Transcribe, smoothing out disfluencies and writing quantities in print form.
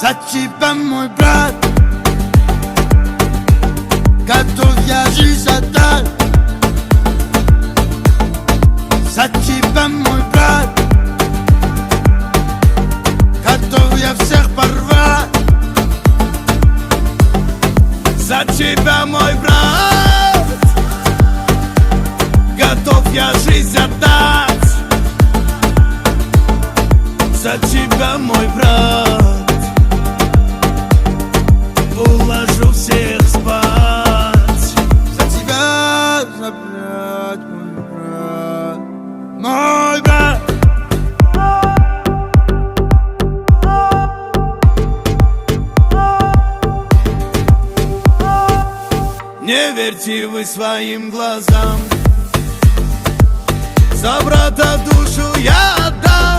За тебя, мой брат, готов я жизнь отдать. За тебя, мой брат, готов я всех порвать. За тебя, мой брат, готов я жизнь отдать. За тебя, мой брат, уложу всех спать. За тебя забрать, мой брат, мой брат. Не верьте вы своим глазам, за брата душу я отдам.